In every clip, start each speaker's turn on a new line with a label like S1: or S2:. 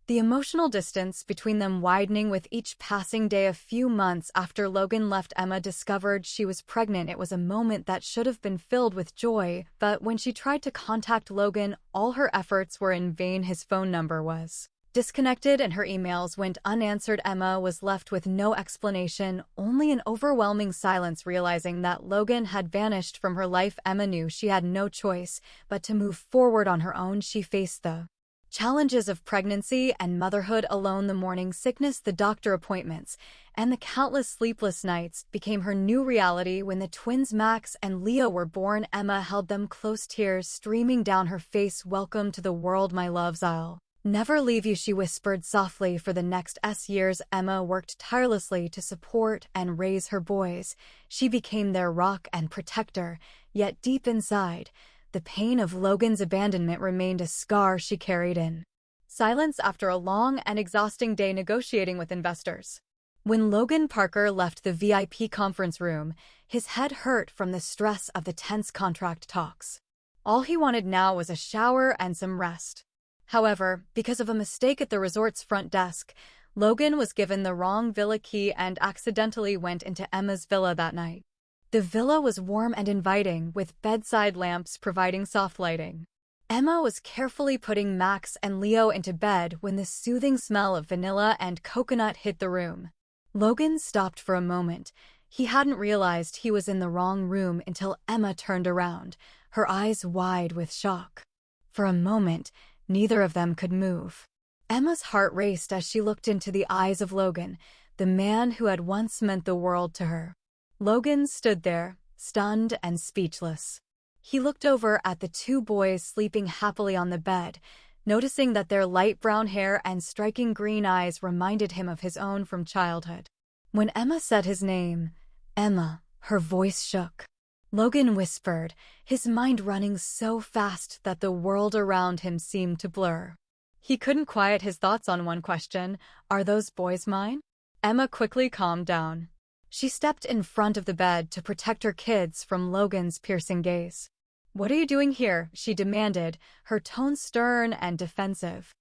S1: the emotional distance between them widening with each passing day. A few months after Logan left, Emma discovered she was pregnant. It was a moment that should have been filled with joy, but when she tried to contact Logan, all her efforts were in vain. His phone number was disconnected and her emails went unanswered. Emma was left with no explanation, only an overwhelming silence. Realizing that Logan had vanished from her life, Emma knew she had no choice but to move forward on her own. She faced the challenges of pregnancy and motherhood alone. The morning sickness, the doctor appointments, and the countless sleepless nights became her new reality. When the twins Max and Leo were born, Emma held them close, tears streaming down her face. "Welcome to the world, my loves. I'll never leave you," she whispered softly. For the next years, Emma worked tirelessly to support and raise her boys. She became their rock and protector, yet deep inside, the pain of Logan's abandonment remained a scar she carried in silence. After a long and exhausting day negotiating with investors, when Logan Parker left the VIP conference room, his head hurt from the stress of the tense contract talks. All he wanted now was a shower and some rest. However, because of a mistake at the resort's front desk, Logan was given the wrong villa key and accidentally went into Emma's villa that night. The villa was warm and inviting, with bedside lamps providing soft lighting. Emma was carefully putting Max and Leo into bed when the soothing smell of vanilla and coconut hit the room. Logan stopped for a moment. He hadn't realized he was in the wrong room until Emma turned around, her eyes wide with shock. For a moment, neither of them could move. Emma's heart raced as she looked into the eyes of Logan, the man who had once meant the world to her. Logan stood there, stunned and speechless. He looked over at the two boys sleeping happily on the bed, noticing that their light brown hair and striking green eyes reminded him of his own from childhood. When Emma said his name, "Emma," her voice shook. Logan whispered, his mind running so fast that the world around him seemed to blur. He couldn't quiet his thoughts on one question: are those boys mine? Emma quickly calmed down. She stepped in front of the bed to protect her kids from Logan's piercing gaze. "What are you doing here?" she demanded, her tone stern and defensive.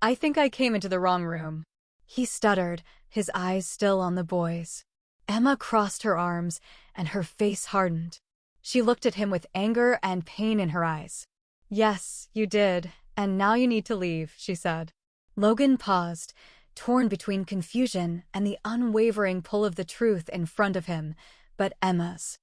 S1: "I think I came into the wrong room," he stuttered, his eyes still on the boys. Emma crossed her arms, and her face hardened. She looked at him with anger and pain in her eyes. "Yes, you did, and now you need to leave," she said. Logan paused, torn between confusion and the unwavering pull of the truth in front of him, but Emma's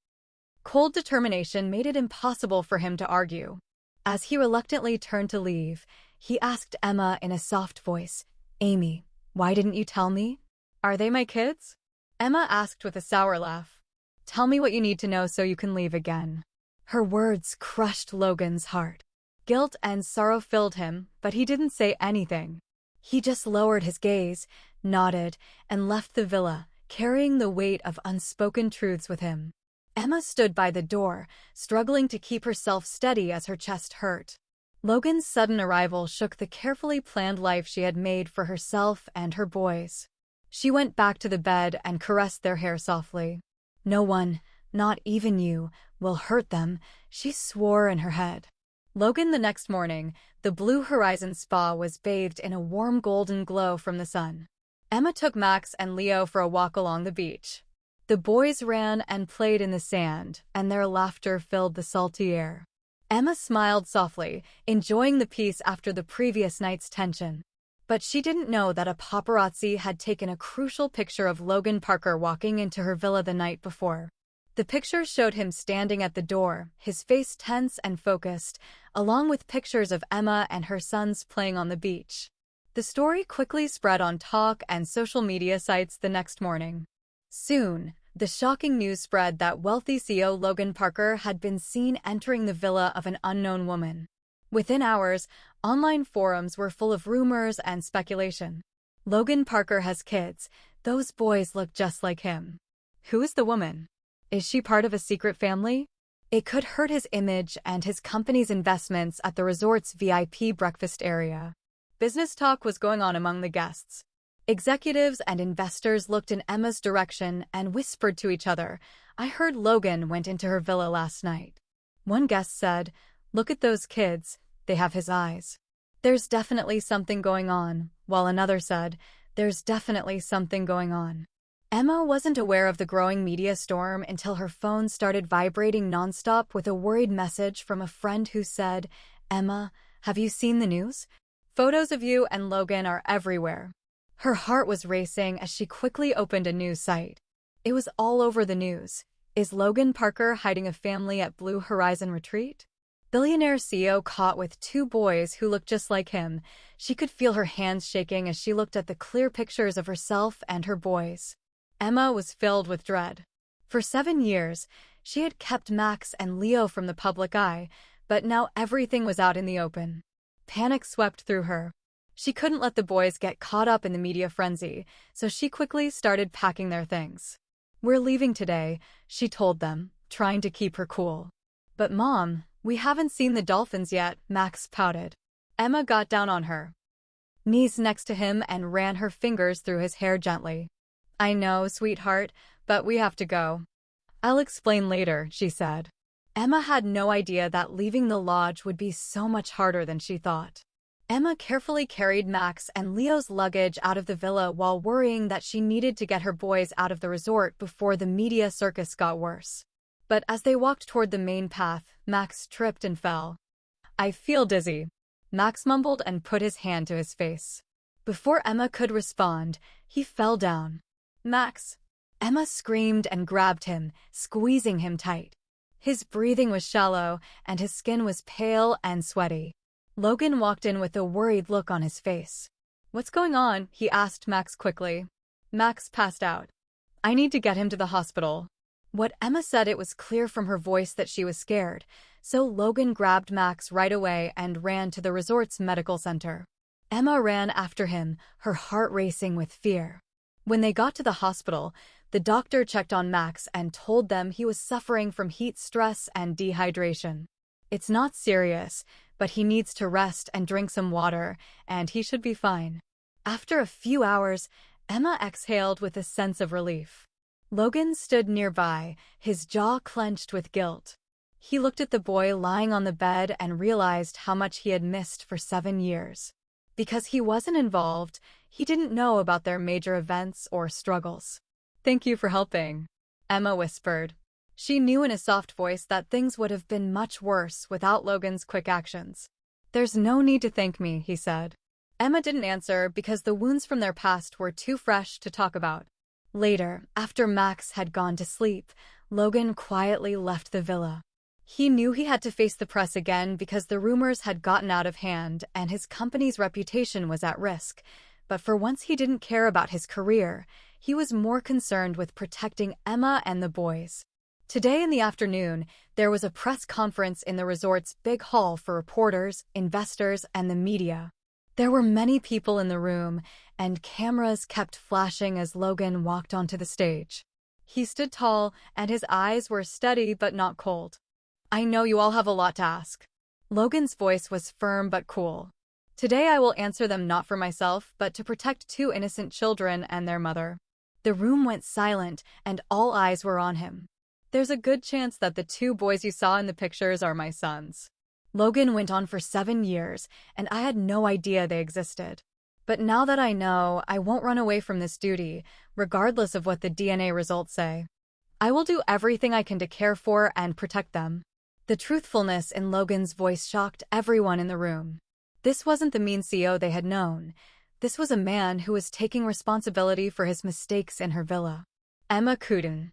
S1: cold determination made it impossible for him to argue. As he reluctantly turned to leave, he asked Emma in a soft voice, "Amy, why didn't you tell me? Are they my kids?" Emma asked with a sour laugh. "Tell me what you need to know so you can leave again." Her words crushed Logan's heart. Guilt and sorrow filled him, but he didn't say anything. He just lowered his gaze, nodded, and left the villa, carrying the weight of unspoken truths with him. Emma stood by the door, struggling to keep herself steady as her chest hurt. Logan's sudden arrival shook the carefully planned life she had made for herself and her boys. She went back to the bed and caressed their hair softly. "No one, not even you, will hurt them," she swore in her head. Logan, the next morning, the Blue Horizon Spa was bathed in a warm golden glow from the sun. Emma took Max and Leo for a walk along the beach. The boys ran and played in the sand, and their laughter filled the salty air. Emma smiled softly, enjoying the peace after the previous night's tension. But she didn't know that a paparazzi had taken a crucial picture of Logan Parker walking into her villa the night before. The picture showed him standing at the door, his face tense and focused, along with pictures of Emma and her sons playing on the beach. The story quickly spread on talk and social media sites the next morning. Soon, the shocking news spread that wealthy CEO Logan Parker had been seen entering the villa of an unknown woman. Within hours, online forums were full of rumors and speculation. "Logan Parker has kids. Those boys look just like him. Who is the woman? Is she part of a secret family?" It could hurt his image and his company's investments at the resort's VIP breakfast area. Business talk was going on among the guests. Executives and investors looked in Emma's direction and whispered to each other, "I heard Logan went into her villa last night." One guest said, "Look at those kids, they have his eyes." "There's definitely something going on," while another said, "There's definitely something going on." Emma wasn't aware of the growing media storm until her phone started vibrating nonstop with a worried message from a friend who said, "Emma, have you seen the news? Photos of you and Logan are everywhere." Her heart was racing as she quickly opened a news site. It was all over the news. Is Logan Parker hiding a family at Blue Horizon Retreat? Billionaire CEO caught with two boys who looked just like him. She could feel her hands shaking as she looked at the clear pictures of herself and her boys. Emma was filled with dread. For 7 years, she had kept Max and Leo from the public eye, but now everything was out in the open. Panic swept through her. She couldn't let the boys get caught up in the media frenzy, so she quickly started packing their things. "We're leaving today," she told them, trying to keep her cool. "But Mom, we haven't seen the dolphins yet," Max pouted. Emma got down on her knees next to him and ran her fingers through his hair gently. "I know, sweetheart, but we have to go." "I'll explain later," she said. Emma had no idea that leaving the lodge would be so much harder than she thought. Emma carefully carried Max and Leo's luggage out of the villa while worrying that she needed to get her boys out of the resort before the media circus got worse. But as they walked toward the main path, Max tripped and fell. "I feel dizzy," Max mumbled and put his hand to his face. Before Emma could respond, he fell down. "Max!" Emma screamed and grabbed him, squeezing him tight. His breathing was shallow, and his skin was pale and sweaty. Logan walked in with a worried look on his face. "What's going on?" he asked Max quickly. "Max passed out. I need to get him to the hospital." What Emma said, it was clear from her voice that she was scared, so Logan grabbed Max right away and ran to the resort's medical center. Emma ran after him, her heart racing with fear. When they got to the hospital, the doctor checked on Max and told them he was suffering from heat stress and dehydration. "It's not serious, but he needs to rest and drink some water, and he should be fine." After a few hours, Emma exhaled with a sense of relief. Logan stood nearby, his jaw clenched with guilt. He looked at the boy lying on the bed and realized how much he had missed for 7 years. Because he wasn't involved, he didn't know about their major events or struggles. "Thank you for helping," Emma whispered. She knew in a soft voice that things would have been much worse without Logan's quick actions. "There's no need to thank me," he said. Emma didn't answer because the wounds from their past were too fresh to talk about. Later, after Max had gone to sleep, Logan quietly left the villa. He knew he had to face the press again because the rumors had gotten out of hand and his company's reputation was at risk. But for once he didn't care about his career. He was more concerned with protecting Emma and the boys. Today in the afternoon, there was a press conference in the resort's big hall for reporters, investors, and the media. There were many people in the room, and cameras kept flashing as Logan walked onto the stage. He stood tall, and his eyes were steady but not cold. "I know you all have a lot to ask." Logan's voice was firm but cool. "Today I will answer them not for myself, but to protect 2 innocent children and their mother." The room went silent, and all eyes were on him. "There's a good chance that the 2 boys you saw in the pictures are my sons. Logan went on for 7 years, and I had no idea they existed. But now that I know, I won't run away from this duty, regardless of what the DNA results say. I will do everything I can to care for and protect them." The truthfulness in Logan's voice shocked everyone in the room. This wasn't the mean CEO they had known. This was a man who was taking responsibility for his mistakes in her villa. Emma couldn't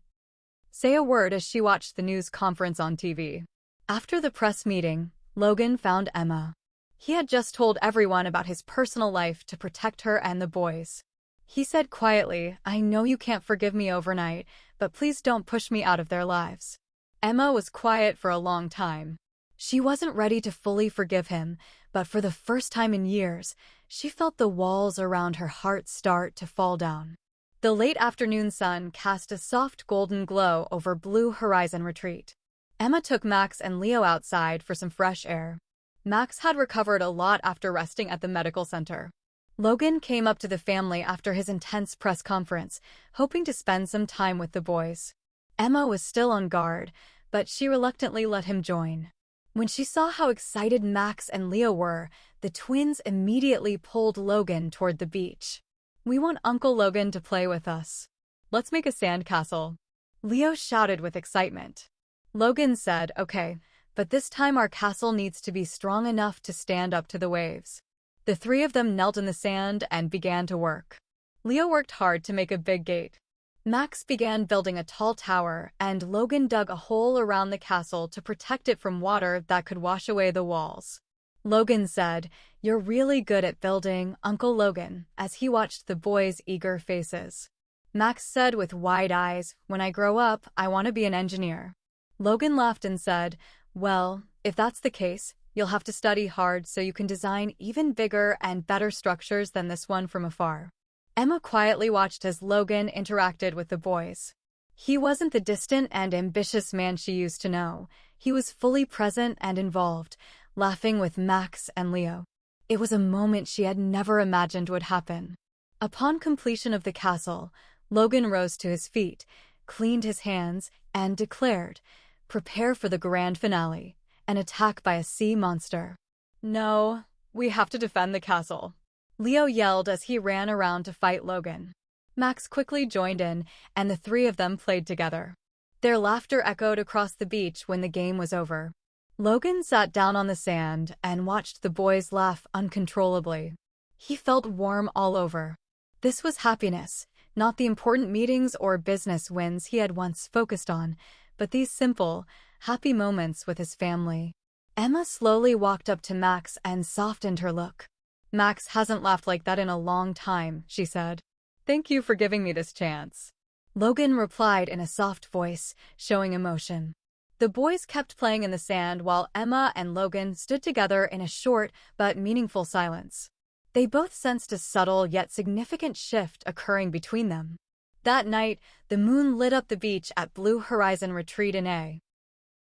S1: say a word as she watched the news conference on TV. After the press meeting, Logan found Emma. He had just told everyone about his personal life to protect her and the boys. He said quietly, "I know you can't forgive me overnight, but please don't push me out of their lives." Emma was quiet for a long time. She wasn't ready to fully forgive him, but for the first time in years, she felt the walls around her heart start to fall down. The late afternoon sun cast a soft golden glow over Blue Horizon Retreat. Emma took Max and Leo outside for some fresh air. Max had recovered a lot after resting at the medical center. Logan came up to the family after his intense press conference, hoping to spend some time with the boys. Emma was still on guard, but she reluctantly let him join. When she saw how excited Max and Leo were, the twins immediately pulled Logan toward the beach. "We want Uncle Logan to play with us. Let's make a sandcastle," Leo shouted with excitement. Logan said, "Okay, but this time our castle needs to be strong enough to stand up to the waves." The three of them knelt in the sand and began to work. Leo worked hard to make a big gate. Max began building a tall tower, and Logan dug a hole around the castle to protect it from water that could wash away the walls. Logan said, "You're really good at building, Uncle Logan," as he watched the boys' eager faces. Max said with wide eyes, "When I grow up, I want to be an engineer." Logan laughed and said, "Well, if that's the case, you'll have to study hard so you can design even bigger and better structures than this one from afar." Emma quietly watched as Logan interacted with the boys. He wasn't the distant and ambitious man she used to know. He was fully present and involved, laughing with Max and Leo. It was a moment she had never imagined would happen. Upon completion of the castle, Logan rose to his feet, cleaned his hands, and declared, "Prepare for the grand finale, an attack by a sea monster." "No, we have to defend the castle," Leo yelled as he ran around to fight Logan. Max quickly joined in, and the three of them played together. Their laughter echoed across the beach when the game was over. Logan sat down on the sand and watched the boys laugh uncontrollably. He felt warm all over. This was happiness, not the important meetings or business wins he had once focused on, but these simple, happy moments with his family. Emma slowly walked up to Max and softened her look. "Max hasn't laughed like that in a long time," she said. "Thank you for giving me this chance." Logan replied in a soft voice, showing emotion. The boys kept playing in the sand while Emma and Logan stood together in a short but meaningful silence. They both sensed a subtle yet significant shift occurring between them. That night, the moon lit up the beach at Blue Horizon Retreat in a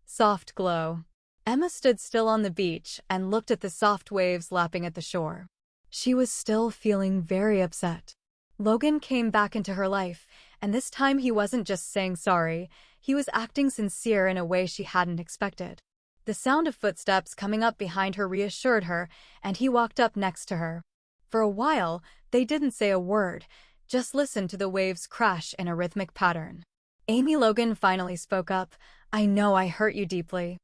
S1: soft glow. Emma stood still on the beach and looked at the soft waves lapping at the shore. She was still feeling very upset. Logan came back into her life, and this time he wasn't just saying sorry, he was acting sincere in a way she hadn't expected. The sound of footsteps coming up behind her reassured her, and he walked up next to her. For a while, they didn't say a word, just listened to the waves crash in a rhythmic pattern. Amy Logan finally spoke up, "I know I hurt you deeply.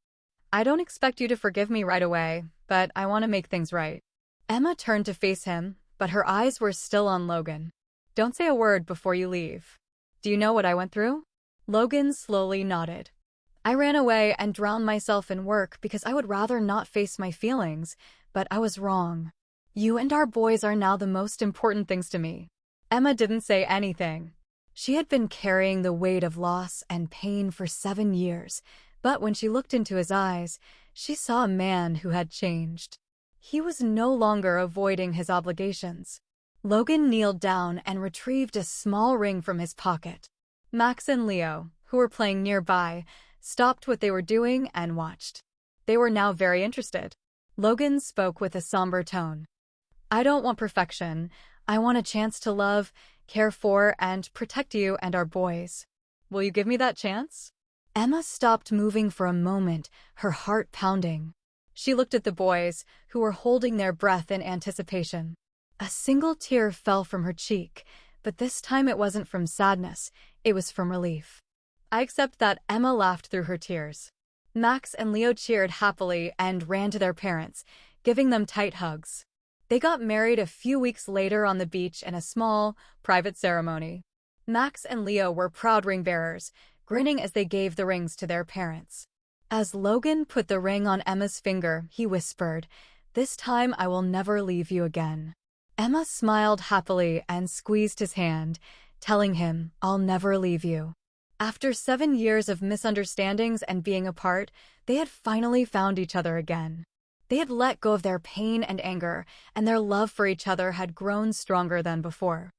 S1: I don't expect you to forgive me right away, but I want to make things right." Emma turned to face him, but her eyes were still on Logan. "Don't say a word before you leave. Do you know what I went through?" Logan slowly nodded. "I ran away and drowned myself in work because I would rather not face my feelings, but I was wrong. You and our boys are now the most important things to me." Emma didn't say anything. She had been carrying the weight of loss and pain for 7 years, but when she looked into his eyes, she saw a man who had changed. He was no longer avoiding his obligations. Logan kneeled down and retrieved a small ring from his pocket. Max and Leo, who were playing nearby, stopped what they were doing and watched. They were now very interested. Logan spoke with a somber tone. "I don't want perfection. I want a chance to love, care for, and protect you and our boys. Will you give me that chance?" Emma stopped moving for a moment, her heart pounding. She looked at the boys, who were holding their breath in anticipation. A single tear fell from her cheek, but this time it wasn't from sadness, it was from relief. "I accept that." Emma laughed through her tears. Max and Leo cheered happily and ran to their parents, giving them tight hugs. They got married a few weeks later on the beach in a small, private ceremony. Max and Leo were proud ring bearers, grinning as they gave the rings to their parents. As Logan put the ring on Emma's finger, he whispered, "This time I will never leave you again." Emma smiled happily and squeezed his hand, telling him, "I'll never leave you." After 7 years of misunderstandings and being apart, they had finally found each other again. They had let go of their pain and anger, and their love for each other had grown stronger than before.